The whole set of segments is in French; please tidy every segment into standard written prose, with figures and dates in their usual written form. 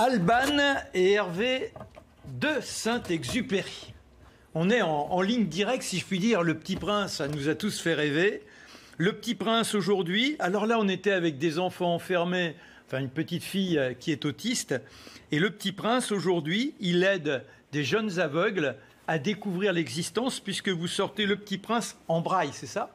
Alban et Hervé de Saint-Exupéry. On est en ligne directe, si je puis dire. Le Petit Prince, ça nous a tous fait rêver. Le Petit Prince aujourd'hui, alors là on était avec des enfants enfermés, enfin une petite fille qui est autiste. Et le Petit Prince aujourd'hui, il aide des jeunes aveugles à découvrir l'existence puisque vous sortez le Petit Prince en braille, c'est ça?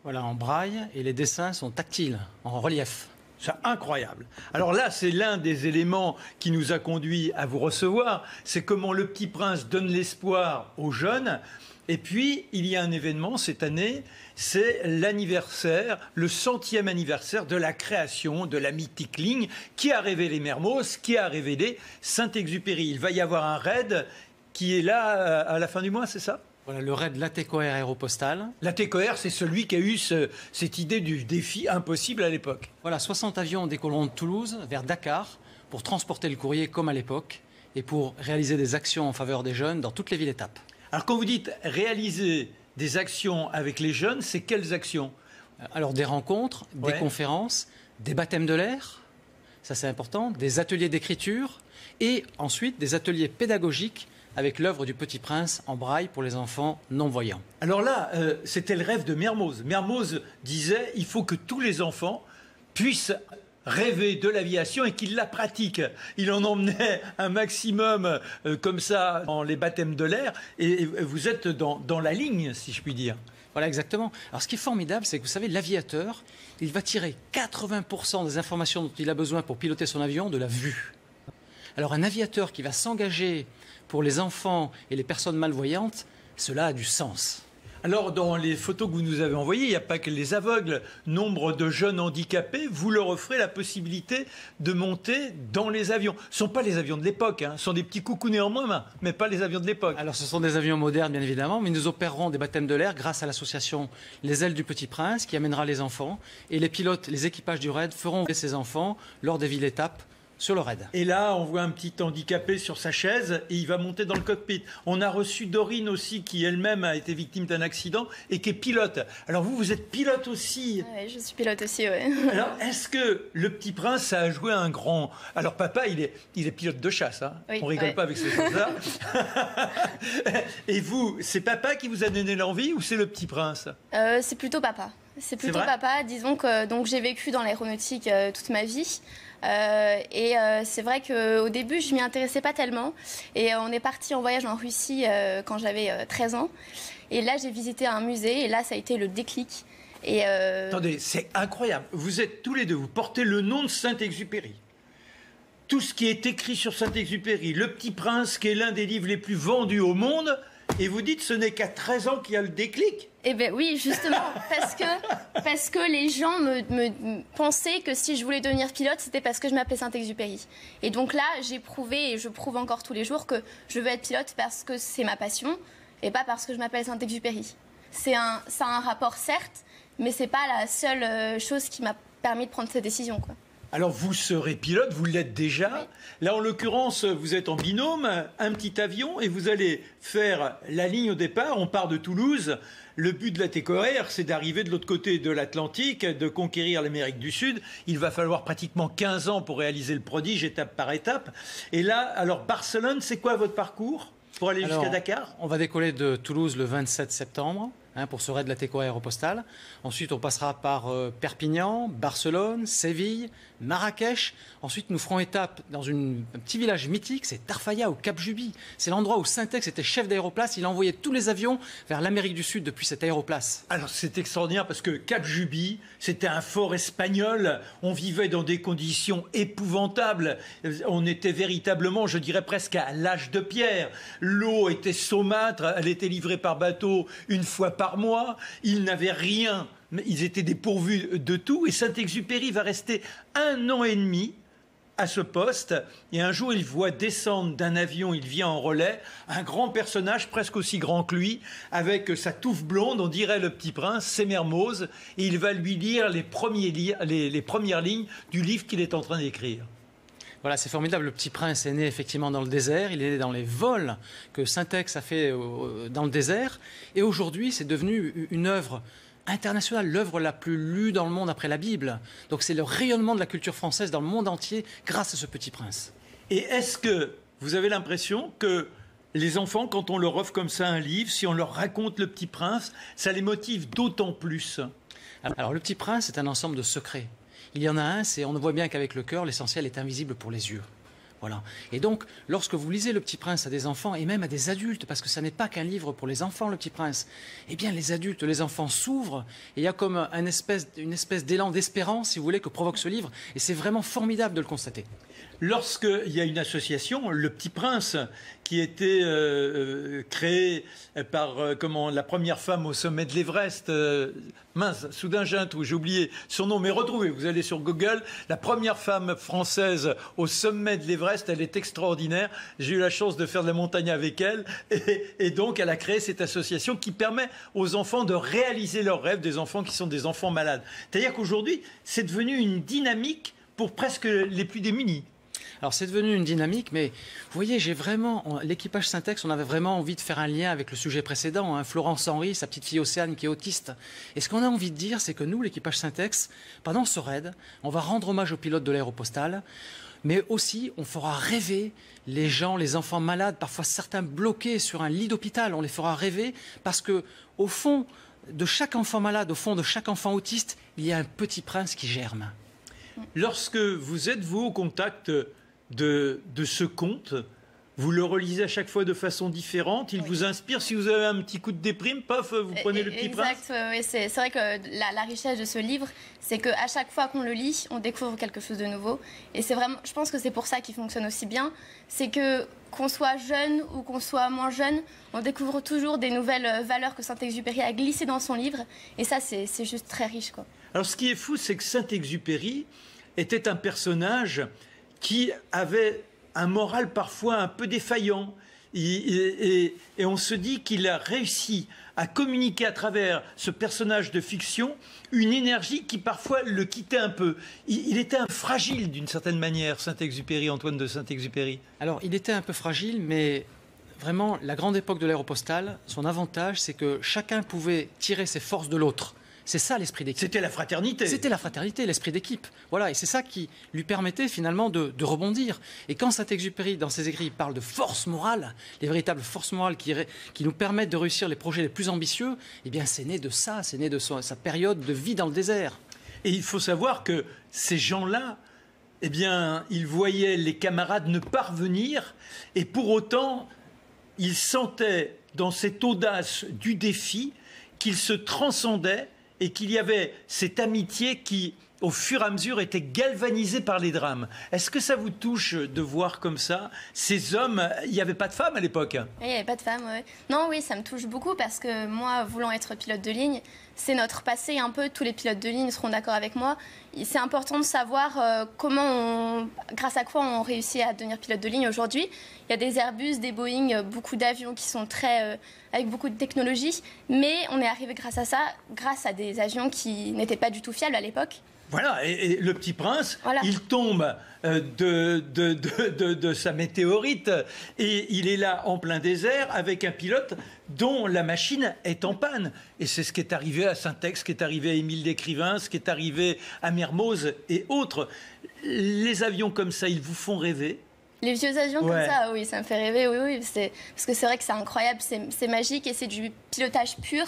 Voilà, en braille, et les dessins sont tactiles, en relief. C'est incroyable. Alors là, c'est l'un des éléments qui nous a conduit à vous recevoir. C'est comment le Petit Prince donne l'espoir aux jeunes. Et puis, il y a un événement cette année, c'est l'anniversaire, le 100e anniversaire de la création de la mythique ligne qui a révélé Mermoz, qui a révélé Saint-Exupéry. Il va y avoir un raid qui est là à la fin du mois, c'est ça ? Voilà, le raid Latécoère Aéropostale. Latécoère, c'est celui qui a eu cette idée du défi impossible à l'époque. Voilà, 60 avions décolleront de Toulouse vers Dakar pour transporter le courrier comme à l'époque et pour réaliser des actions en faveur des jeunes dans toutes les villes-étapes. Alors quand vous dites réaliser des actions avec les jeunes, c'est quelles actions? Alors des rencontres, des conférences, des baptêmes de l'air, ça c'est important, des ateliers d'écriture et ensuite des ateliers pédagogiques avec l'œuvre du Petit Prince en braille pour les enfants non-voyants. Alors là, c'était le rêve de Mermoz. Mermoz disait il faut que tous les enfants puissent rêver de l'aviation et qu'ils la pratiquent. Il en emmenait un maximum comme ça dans les baptêmes de l'air et vous êtes dans la ligne, si je puis dire. Voilà, exactement. Alors ce qui est formidable, c'est que vous savez, l'aviateur, il va tirer 80% des informations dont il a besoin pour piloter son avion de la vue. Alors un aviateur qui va s'engager pour les enfants et les personnes malvoyantes, cela a du sens. Alors, dans les photos que vous nous avez envoyées, il n'y a pas que les aveugles. Nombre de jeunes handicapés, vous leur offrez la possibilité de monter dans les avions. Ce ne sont pas les avions de l'époque, hein. Ce sont des petits coucounets en moins, mais pas les avions de l'époque. Alors, ce sont des avions modernes, bien évidemment, mais nous opérerons des baptêmes de l'air grâce à l'association Les Ailes du Petit Prince, qui amènera les enfants. Et les pilotes, les équipages du raid feront ces enfants lors des villes-étapes sur le raid. Et là, on voit un petit handicapé sur sa chaise et il va monter dans le cockpit. On a reçu Dorine aussi, qui elle-même a été victime d'un accident et qui est pilote. Alors vous êtes pilote aussi. Oui, je suis pilote aussi, oui. Alors, est-ce que le Petit Prince a joué un grand... Alors papa, il est pilote de chasse, hein. Oui, on rigole pas avec ces choses-là. Et vous, c'est papa qui vous a donné l'envie ou c'est le Petit Prince? C'est plutôt papa. C'est plutôt vrai papa. Disons que donc, j'ai vécu dans l'aéronautique toute ma vie. C'est vrai qu'au début, je m'y intéressais pas tellement. Et on est parti en voyage en Russie quand j'avais 13 ans. Et là, j'ai visité un musée. Et là, ça a été le déclic. Attendez, c'est incroyable. Vous êtes tous les deux, vous portez le nom de Saint-Exupéry. Tout ce qui est écrit sur Saint-Exupéry, Le Petit Prince, qui est l'un des livres les plus vendus au monde, et vous dites ce n'est qu'à 13 ans qu'il y a le déclic? Eh bien oui, justement, parce que les gens me pensaient que si je voulais devenir pilote, c'était parce que je m'appelais Saint-Exupéry. Et donc là, j'ai prouvé, et je prouve encore tous les jours, que je veux être pilote parce que c'est ma passion, et pas parce que je m'appelle Saint-Exupéry. Ça a un rapport, certes, mais c'est pas la seule chose qui m'a permis de prendre cette décision, quoi. Alors vous serez pilote, vous l'êtes déjà. Oui. Là en l'occurrence, vous êtes en binôme, un petit avion et vous allez faire la ligne au départ. On part de Toulouse. Le but de Latécoère, c'est d'arriver de l'autre côté de l'Atlantique, de conquérir l'Amérique du Sud. Il va falloir pratiquement 15 ans pour réaliser le prodige, étape par étape. Et là, alors Barcelone, c'est quoi votre parcours pour aller jusqu'à Dakar? On va décoller de Toulouse le 27 septembre. Pour ce raid Latécoère Aéropostale. Ensuite, on passera par Perpignan, Barcelone, Séville, Marrakech. Ensuite, nous ferons étape dans un petit village mythique, c'est Tarfaya, au Cap Juby. C'est l'endroit où Saint-Ex était chef d'aéroplace. Il envoyait tous les avions vers l'Amérique du Sud depuis cette aéroplace. Alors, c'est extraordinaire parce que Cap Juby, c'était un fort espagnol. On vivait dans des conditions épouvantables. On était véritablement, je dirais presque à l'âge de pierre. L'eau était saumâtre. Elle était livrée par bateau une fois par mois, ils n'avaient rien, mais ils étaient dépourvus de tout, et Saint-Exupéry va rester 1 an et demi à ce poste, et un jour il voit descendre d'un avion, il vient en relais, un grand personnage presque aussi grand que lui, avec sa touffe blonde, on dirait le Petit Prince, c'est Mermoz, et il va lui lire les premières lignes du livre qu'il est en train d'écrire. Voilà, c'est formidable. Le Petit Prince est né effectivement dans le désert. Il est né dans les vols que Saint-Ex a fait dans le désert. Et aujourd'hui, c'est devenu une œuvre internationale, l'œuvre la plus lue dans le monde après la Bible. Donc c'est le rayonnement de la culture française dans le monde entier grâce à ce Petit Prince. Et est-ce que vous avez l'impression que les enfants, quand on leur offre comme ça un livre, si on leur raconte Le Petit Prince, ça les motive d'autant plus? Alors, Le Petit Prince est un ensemble de secrets. Il y en a un, on voit bien qu'avec le cœur, l'essentiel est invisible pour les yeux. Voilà. Et donc, lorsque vous lisez Le Petit Prince à des enfants et même à des adultes, parce que ça n'est pas qu'un livre pour les enfants, Le Petit Prince, eh bien, les adultes, les enfants s'ouvrent et il y a comme une espèce d'élan d'espérance, si vous voulez, que provoque ce livre. Et c'est vraiment formidable de le constater. Lorsqu'il y a une association, Le Petit Prince, qui était créée par la première femme au sommet de l'Everest, mince, soudain j'ai un trou, j'ai oublié son nom, mais retrouvez, vous allez sur Google, la première femme française au sommet de l'Everest, elle est extraordinaire, j'ai eu la chance de faire de la montagne avec elle, et donc elle a créé cette association qui permet aux enfants de réaliser leurs rêves, des enfants qui sont des enfants malades. C'est-à-dire qu'aujourd'hui, c'est devenu une dynamique pour presque les plus démunis. Alors c'est devenu une dynamique, mais vous voyez, l'équipage Syntex, on avait vraiment envie de faire un lien avec le sujet précédent, hein, Florence Henry, sa petite fille Océane qui est autiste. Et ce qu'on a envie de dire, c'est que nous, l'équipage Syntex, pendant ce raid, on va rendre hommage aux pilotes de l'Aéropostale, mais aussi on fera rêver les gens, les enfants malades, parfois certains bloqués sur un lit d'hôpital, on les fera rêver parce que au fond de chaque enfant malade, au fond de chaque enfant autiste, il y a un petit prince qui germe. Lorsque vous êtes, vous, au contact de ce conte, vous le relisez à chaque fois de façon différente, il vous inspire. Si vous avez un petit coup de déprime, paf, vous prenez Le Petit Prince. Exact, oui, c'est vrai que la richesse de ce livre, c'est qu'à chaque fois qu'on le lit, on découvre quelque chose de nouveau. Et c'est vraiment, je pense que c'est pour ça qu'il fonctionne aussi bien, c'est que qu'on soit jeune ou qu'on soit moins jeune, on découvre toujours des nouvelles valeurs que Saint-Exupéry a glissées dans son livre. Et ça, c'est juste très riche, quoi. Alors ce qui est fou, c'est que Saint-Exupéry était un personnage qui avait un moral parfois un peu défaillant. Et on se dit qu'il a réussi à communiquer à travers ce personnage de fiction une énergie qui parfois le quittait un peu. Il était un fragile d'une certaine manière, Saint-Exupéry, Antoine de Saint-Exupéry. Alors il était un peu fragile, mais vraiment la grande époque de l'Aéropostale, son avantage c'est que chacun pouvait tirer ses forces de l'autre. C'est ça l'esprit d'équipe. C'était la fraternité. C'était la fraternité, l'esprit d'équipe. Voilà, et c'est ça qui lui permettait finalement de rebondir. Et quand Saint-Exupéry, dans ses écrits, parle de force morale, les véritables forces morales qui nous permettent de réussir les projets les plus ambitieux, eh bien c'est né de ça, c'est né de sa période de vie dans le désert. Et il faut savoir que ces gens-là, eh bien, ils voyaient les camarades ne pas revenir, et pour autant, ils sentaient dans cette audace du défi qu'ils se transcendaient et qu'il y avait cette amitié qui, au fur et à mesure, était galvanisée par les drames. Est-ce que ça vous touche de voir comme ça ces hommes? Il n'y avait pas de femmes à l'époque. Il n'y avait pas de femmes, oui. Non, oui, ça me touche beaucoup parce que moi, voulant être pilote de ligne, c'est notre passé un peu. Tous les pilotes de ligne seront d'accord avec moi. C'est important de savoir grâce à quoi on réussit à devenir pilote de ligne aujourd'hui. Il y a des Airbus, des Boeing, beaucoup d'avions qui sont avec beaucoup de technologie. Mais on est arrivé grâce à ça, grâce à des avions qui n'étaient pas du tout fiables à l'époque. Voilà, et le Petit Prince, voilà. Il tombe de sa météorite et il est là en plein désert avec un pilote dont la machine est en panne. Et c'est ce qui est arrivé à Syntex, ce qui est arrivé à Émile Descrivains, ce qui est arrivé à Mermoz et autres. Les avions comme ça, ils vous font rêver? Les vieux avions comme ça, oui, ça me fait rêver, oui, parce que c'est vrai que c'est incroyable, c'est magique et c'est du pilotage pur.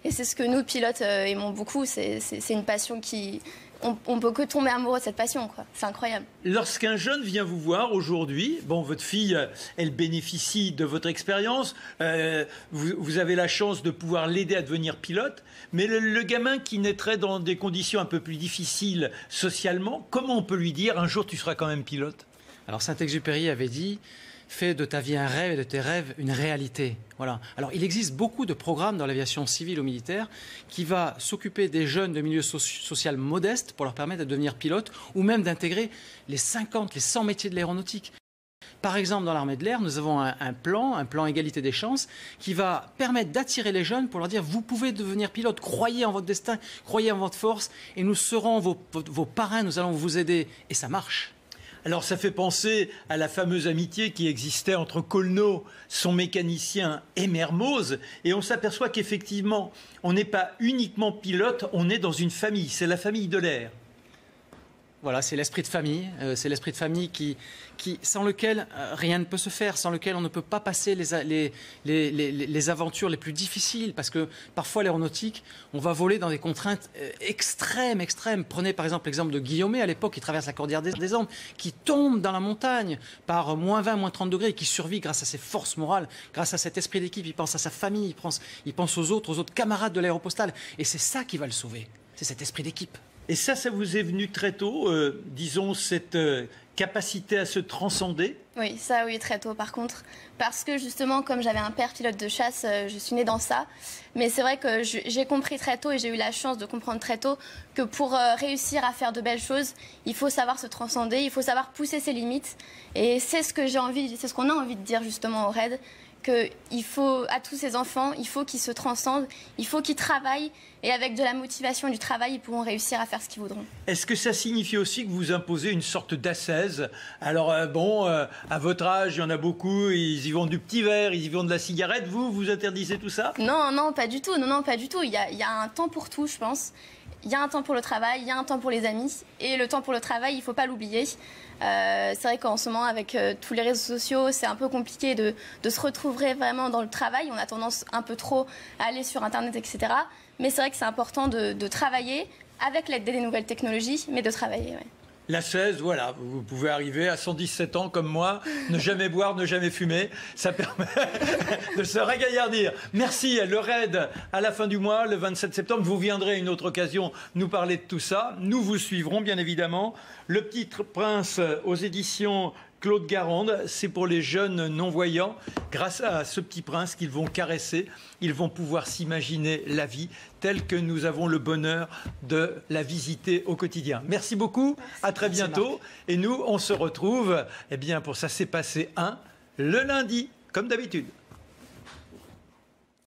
Et c'est ce que nous, pilotes, aimons beaucoup. C'est une passion qui... On peut que tomber amoureux de cette passion, quoi. C'est incroyable. Lorsqu'un jeune vient vous voir aujourd'hui, bon, votre fille, elle bénéficie de votre expérience, vous avez la chance de pouvoir l'aider à devenir pilote, mais le gamin qui naîtrait dans des conditions un peu plus difficiles socialement, comment on peut lui dire un jour tu seras quand même pilote? Alors Saint-Exupéry avait dit: fais de ta vie un rêve et de tes rêves une réalité. Voilà. Alors il existe beaucoup de programmes dans l'aviation civile ou militaire qui va s'occuper des jeunes de milieux social modestes pour leur permettre de devenir pilote ou même d'intégrer les 50, les 100 métiers de l'aéronautique. Par exemple, dans l'armée de l'air, nous avons un plan égalité des chances, qui va permettre d'attirer les jeunes pour leur dire: vous pouvez devenir pilote, croyez en votre destin, croyez en votre force, et nous serons vos parrains, nous allons vous aider. Et ça marche. Alors ça fait penser à la fameuse amitié qui existait entre Colneau, son mécanicien, et Mermoz. Et on s'aperçoit qu'effectivement, on n'est pas uniquement pilote, on est dans une famille. C'est la famille de l'air. Voilà, c'est l'esprit de famille. C'est l'esprit de famille sans lequel rien ne peut se faire, sans lequel on ne peut pas passer les aventures les plus difficiles. Parce que parfois, l'aéronautique, on va voler dans des contraintes extrêmes. Prenez par exemple l'exemple de Guillaumet, à l'époque, qui traverse la cordillère des Andes, qui tombe dans la montagne par moins 20, moins 30 degrés, et qui survit grâce à ses forces morales, grâce à cet esprit d'équipe. Il pense à sa famille, il pense aux autres camarades de l'Aéropostale. Et c'est ça qui va le sauver. C'est cet esprit d'équipe. Et ça vous est venu très tôt, disons, cette capacité à se transcender? Oui, ça, oui, très tôt par contre. Parce que justement, comme j'avais un père pilote de chasse, je suis née dans ça. Mais c'est vrai que j'ai compris très tôt, et j'ai eu la chance de comprendre très tôt, que pour réussir à faire de belles choses, il faut savoir se transcender, il faut savoir pousser ses limites. Et c'est ce que c'est ce qu'on a envie de dire justement au RAID, qu'il faut, à tous ces enfants, il faut qu'ils se transcendent, il faut qu'ils travaillent, et avec de la motivation et du travail, ils pourront réussir à faire ce qu'ils voudront. Est-ce que ça signifie aussi que vous imposez une sorte d'ascèse? Alors à votre âge, il y en a beaucoup, ils y vont du petit verre, ils y vont de la cigarette, vous interdisez tout ça? Non, pas du tout, non, pas du tout. Il y a un temps pour tout, je pense. Il y a un temps pour le travail, il y a un temps pour les amis, et le temps pour le travail, il ne faut pas l'oublier. C'est vrai qu'en ce moment, avec tous les réseaux sociaux, c'est un peu compliqué de se retrouver vraiment dans le travail. On a tendance un peu trop à aller sur Internet, etc. Mais c'est vrai que c'est important de travailler avec l'aide des nouvelles technologies, mais de travailler, ouais. La 16, voilà, vous pouvez arriver à 117 ans comme moi, ne jamais boire, ne jamais fumer, ça permet de se ragaillardir. Merci, le RAID à la fin du mois, le 27 septembre, vous viendrez à une autre occasion nous parler de tout ça. Nous vous suivrons bien évidemment. Le Petit Prince aux éditions Claude Garande, c'est pour les jeunes non-voyants. Grâce à ce Petit Prince qu'ils vont caresser, ils vont pouvoir s'imaginer la vie telle que nous avons le bonheur de la visiter au quotidien. Merci beaucoup, à très bientôt. Et nous, on se retrouve pour Ça s'est passé le lundi, comme d'habitude.